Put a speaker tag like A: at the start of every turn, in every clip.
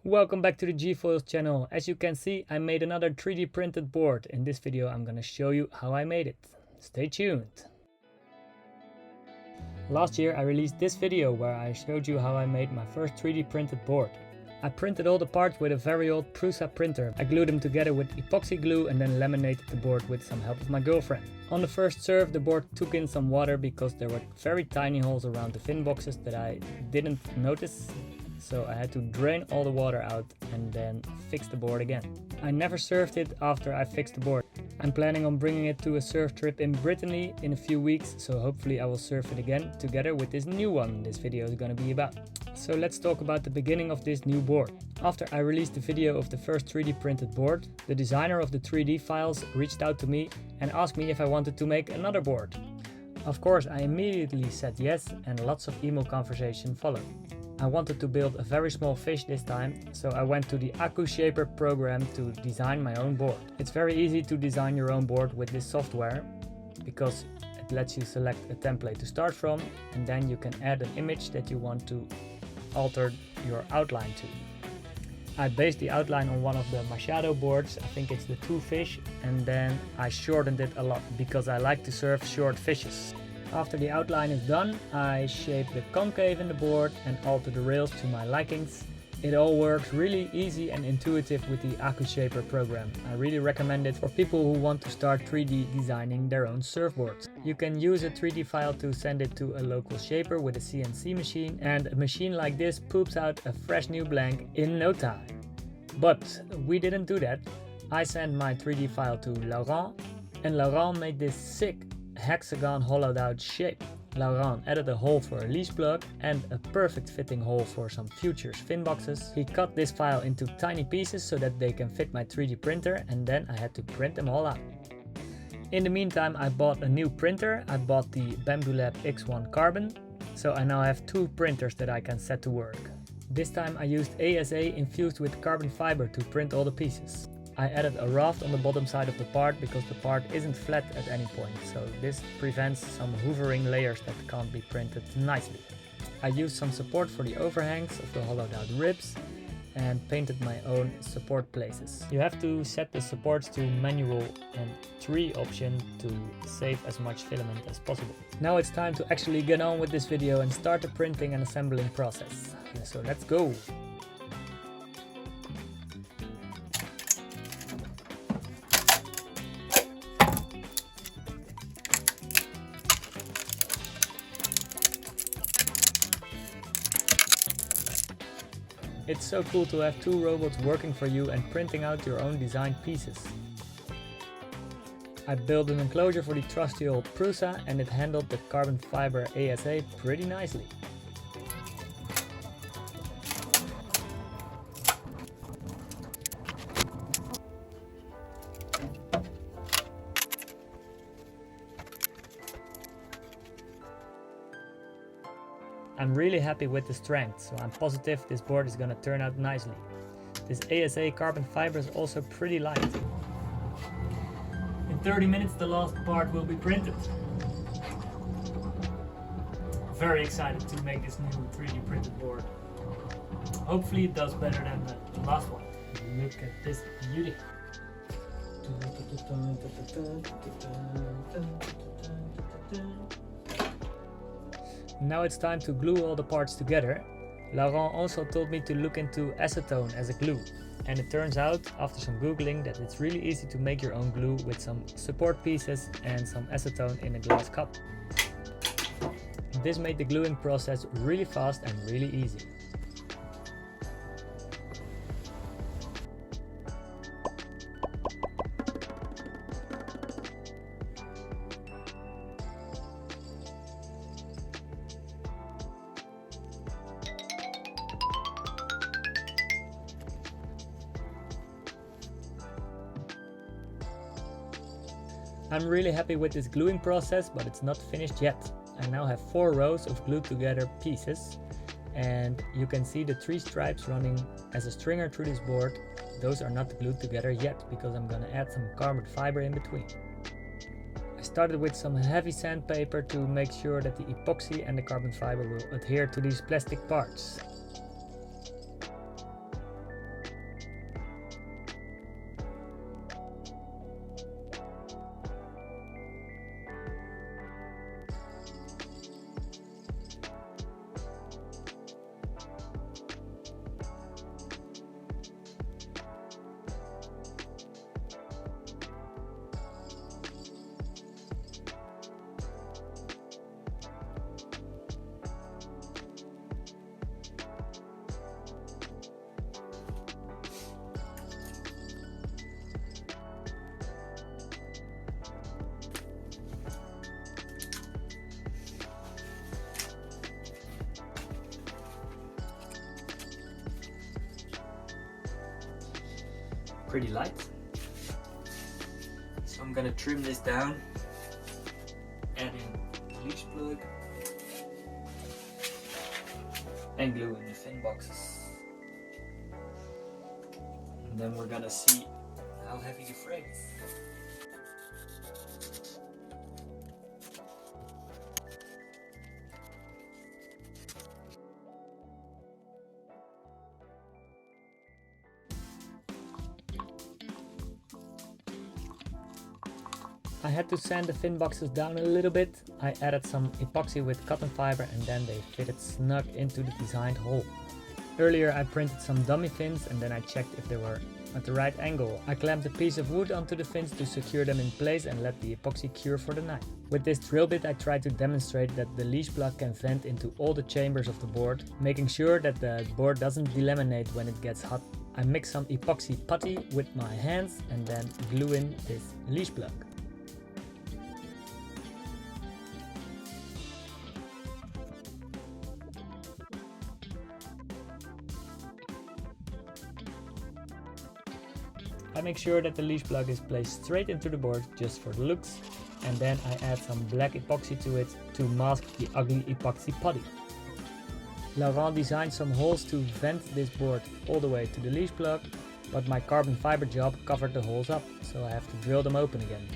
A: Welcome back to the Dzjie Foils channel. As you can see, I made another 3D printed board. In this video I'm gonna show you how I made it. Stay tuned. Last year I released this video where I showed you how I made my first 3D printed board. I printed all the parts with a very old Prusa printer. I glued them together with epoxy glue and then laminated the board with some help of my girlfriend. On the first serve the board took in some water because there were very tiny holes around the fin boxes that I didn't notice. So I had to drain all the water out and then fix the board again. I never surfed it after I fixed the board. I'm planning on bringing it to a surf trip in Brittany in a few weeks, so hopefully I will surf it again together with this new one this video is gonna be about. So let's talk about the beginning of this new board. After I released the video of the first 3D printed board, the designer of the 3D files reached out to me and asked me if I wanted to make another board. Of course I immediately said yes, and lots of email conversation followed. I wanted to build a very small fish this time, so I went to the AkuShaper program to design my own board. It's very easy to design your own board with this software because it lets you select a template to start from, and then you can add an image that you want to alter your outline to. I based the outline on one of the Machado boards, I think it's the 2 fish, and then I shortened it a lot because I like to surf short fishes. After the outline is done, I shape the concave in the board and alter the rails to my likings. It all works really easy and intuitive with the AkuShaper program. I really recommend it for people who want to start 3D designing their own surfboards. You can use a 3D file to send it to a local shaper with a CNC machine, and a machine like this poops out a fresh new blank in no time. But we didn't do that. I sent my 3D file to Laurent, and Laurent made this sick hexagon hollowed out shape. Laurent added a hole for a leash plug and a perfect fitting hole for some future fin boxes. He cut this file into tiny pieces so that they can fit my 3D printer, and then I had to print them all out. In the meantime I bought a new printer. I bought the Bambu Lab X1 Carbon, so I now have 2 printers that I can set to work. This time I used ASA infused with carbon fiber to print all the pieces. I added a raft on the bottom side of the part because the part isn't flat at any point, so this prevents some hoovering layers that can't be printed nicely. I used some support for the overhangs of the hollowed out ribs and painted my own support places. You have to set the supports to manual and 3 option to save as much filament as possible. Now it's time to actually get on with this video and start the printing and assembling process. So let's go! It's so cool to have 2 robots working for you and printing out your own designed pieces. I built an enclosure for the trusty old Prusa, and it handled the carbon fiber ASA pretty nicely. I'm really happy with the strength, so I'm positive this board is gonna turn out nicely. This ASA carbon fiber is also pretty light. In 30 minutes the last part will be printed. Very excited to make this new 3D printed board. Hopefully it does better than the last one. Look at this beauty. Now it's time to glue all the parts together. Laurent also told me to look into acetone as a glue, and it turns out after some googling that it's really easy to make your own glue with some support pieces and some acetone in a glass cup. This made the gluing process really fast and really easy. I'm really happy with this gluing process, but it's not finished yet. I now have 4 rows of glued together pieces, and you can see the 3 stripes running as a stringer through this board. Those are not glued together yet because I'm gonna add some carbon fiber in between. I started with some heavy sandpaper to make sure that the epoxy and the carbon fiber will adhere to these plastic parts. pretty light. So I'm gonna trim this down, adding leash plug and glue in the fin boxes. And then we're gonna see how heavy the frame is. I had to sand the fin boxes down a little bit. I added some epoxy with cotton fiber and then they fitted snug into the designed hole. Earlier I printed some dummy fins and then I checked if they were at the right angle. I clamped a piece of wood onto the fins to secure them in place and let the epoxy cure for the night. With this drill bit I tried to demonstrate that the leash plug can vent into all the chambers of the board, making sure that the board doesn't delaminate when it gets hot. I mix some epoxy putty with my hands and then glue in this leash plug. I make sure that the leash plug is placed straight into the board just for the looks, and then I add some black epoxy to it to mask the ugly epoxy putty. Laurent designed some holes to vent this board all the way to the leash plug, but my carbon fiber job covered the holes up, so I have to drill them open again.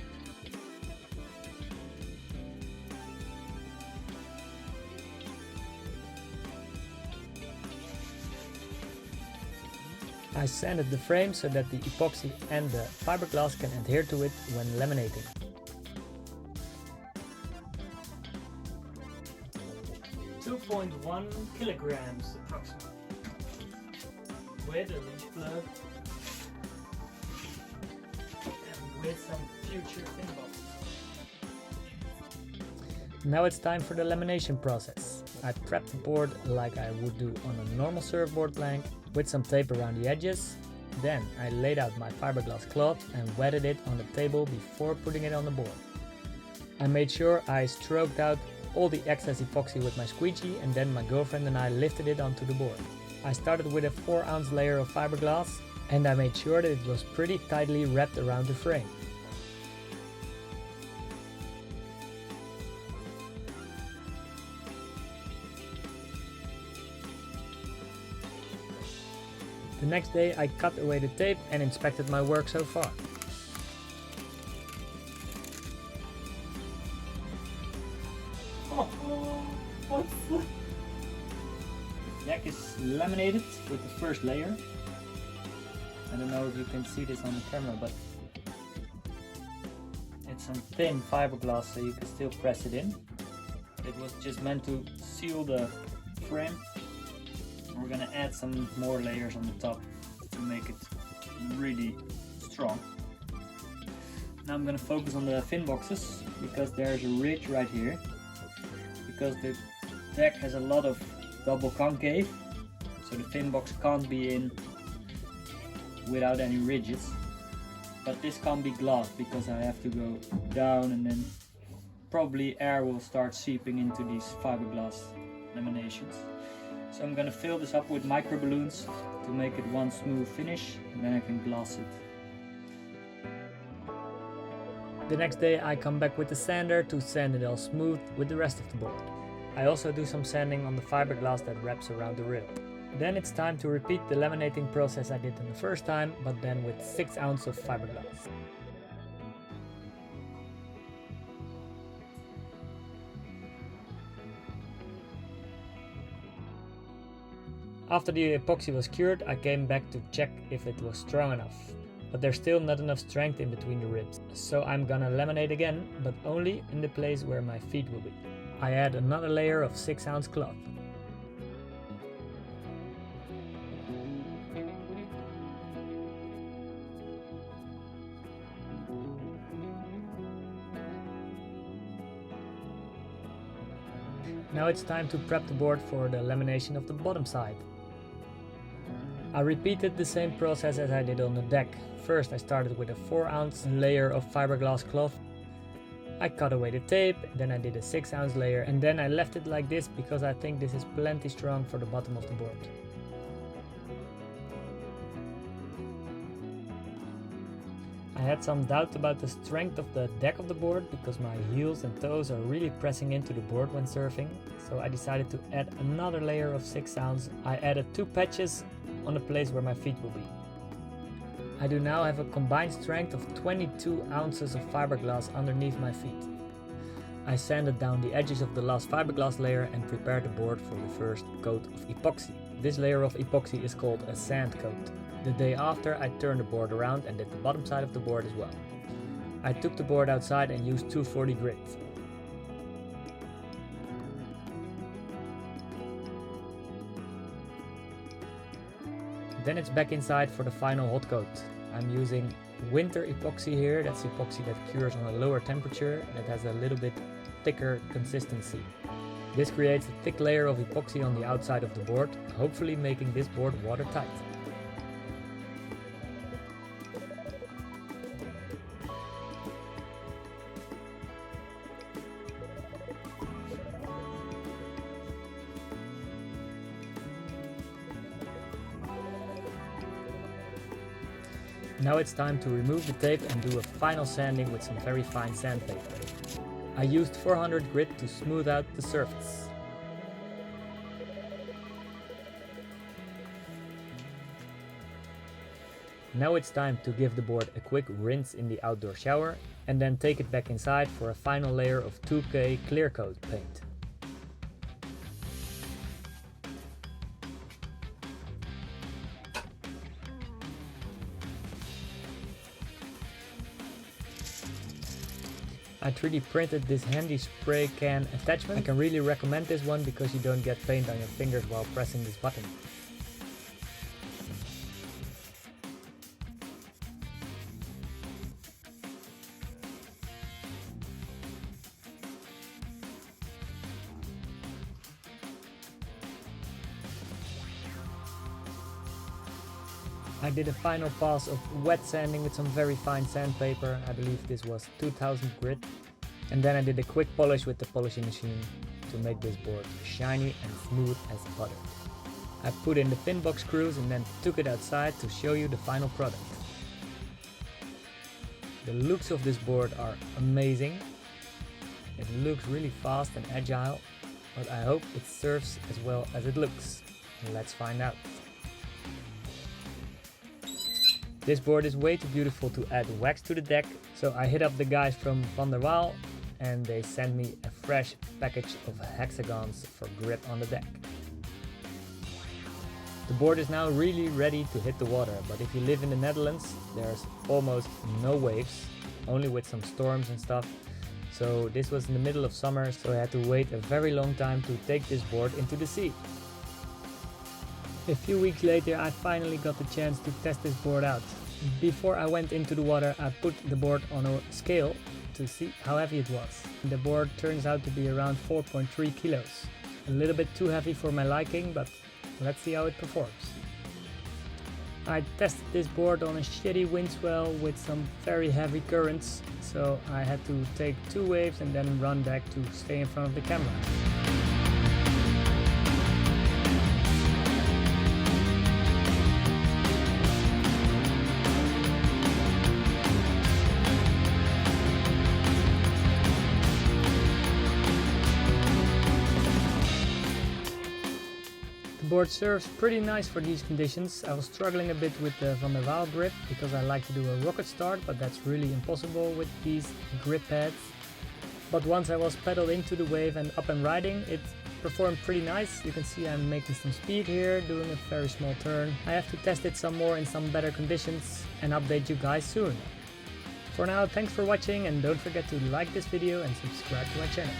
A: I sanded the frame so that the epoxy and the fiberglass can adhere to it when laminating. .1 kilograms approximately, with a leash plug and with some future fin boxes. Now it's time for the lamination process. I prepped the board like I would do on a normal surfboard plank with some tape around the edges. Then I laid out my fiberglass cloth and wetted it on the table before putting it on the board. I made sure I stroked out all the excess epoxy with my squeegee and then my girlfriend and I lifted it onto the board. I started with a 4-ounce layer of fiberglass and I made sure that it was pretty tightly wrapped around the frame. The next day I cut away the tape and inspected my work so far. What's that? The deck is laminated with the first layer. I don't know if you can see this on the camera, but it's some thin fiberglass so you can still press it in. It was just meant to seal the frame. We're gonna add some more layers on the top to make it really strong. Now I'm gonna focus on the fin boxes because there's a ridge right here. Because the deck has a lot of double concave, so the fin box can't be in without any ridges. But this can't be glass because I have to go down and then probably air will start seeping into these fiberglass laminations. So I'm gonna fill this up with micro balloons to make it one smooth finish, and then I can glass it. The next day I come back with the sander to sand it all smooth with the rest of the board. I also do some sanding on the fiberglass that wraps around the rail. Then it's time to repeat the laminating process I did in the first time, but then with 6 ounces of fiberglass. After the epoxy was cured, I came back to check if it was strong enough. But there's still not enough strength in between the ribs. So I'm gonna laminate again, but only in the place where my feet will be. I add another layer of 6-ounce cloth. Now it's time to prep the board for the lamination of the bottom side. I repeated the same process as I did on the deck. First I started with a 4-ounce layer of fiberglass cloth. I cut away the tape, then I did a 6-ounce layer, and then I left it like this because I think this is plenty strong for the bottom of the board. I had some doubt about the strength of the deck of the board because my heels and toes are really pressing into the board when surfing, so I decided to add another layer of 6 ounce. I added 2 patches on the place where my feet will be. I do now have a combined strength of 22 ounces of fiberglass underneath my feet. I sanded down the edges of the last fiberglass layer and prepared the board for the first coat of epoxy. This layer of epoxy is called a sand coat. The day after, I turned the board around and did the bottom side of the board as well. I took the board outside and used 240 grit. Then it's back inside for the final hot coat. I'm using winter epoxy here. That's epoxy that cures on a lower temperature, that has a little bit thicker consistency. This creates a thick layer of epoxy on the outside of the board, hopefully making this board watertight. Now it's time to remove the tape and do a final sanding with some very fine sandpaper. I used 400 grit to smooth out the surface. Now it's time to give the board a quick rinse in the outdoor shower and then take it back inside for a final layer of 2K clear coat paint. I 3D printed this handy spray can attachment. I can really recommend this one because you don't get paint on your fingers while pressing this button. I did a final pass of wet sanding with some very fine sandpaper. I believe this was 2000 grit. And then I did a quick polish with the polishing machine to make this board shiny and smooth as butter. I put in the pin box screws and then took it outside to show you the final product. The looks of this board are amazing. It looks really fast and agile, but I hope it serves as well as it looks. Let's find out. This board is way too beautiful to add wax to the deck, so I hit up the guys from Van der Waal and they sent me a fresh package of hexagons for grip on the deck. The board is now really ready to hit the water, but if you live in the Netherlands, there's almost no waves, only with some storms and stuff. So this was in the middle of summer, so I had to wait a very long time to take this board into the sea. A few weeks later I finally got the chance to test this board out. Before I went into the water I put the board on a scale to see how heavy it was. The board turns out to be around 4.3 kilos. A little bit too heavy for my liking, but let's see how it performs. I tested this board on a shitty wind swell with some very heavy currents, so I had to take 2 waves and then run back to stay in front of the camera. The board serves pretty nice for these conditions. I was struggling a bit with the Van der Waal grip because I like to do a rocket start, but that's really impossible with these grip pads. But once I was pedaled into the wave and up and riding, it performed pretty nice. You can see I'm making some speed here, doing a very small turn. I have to test it some more in some better conditions and update you guys soon. For now, thanks for watching and don't forget to like this video and subscribe to my channel.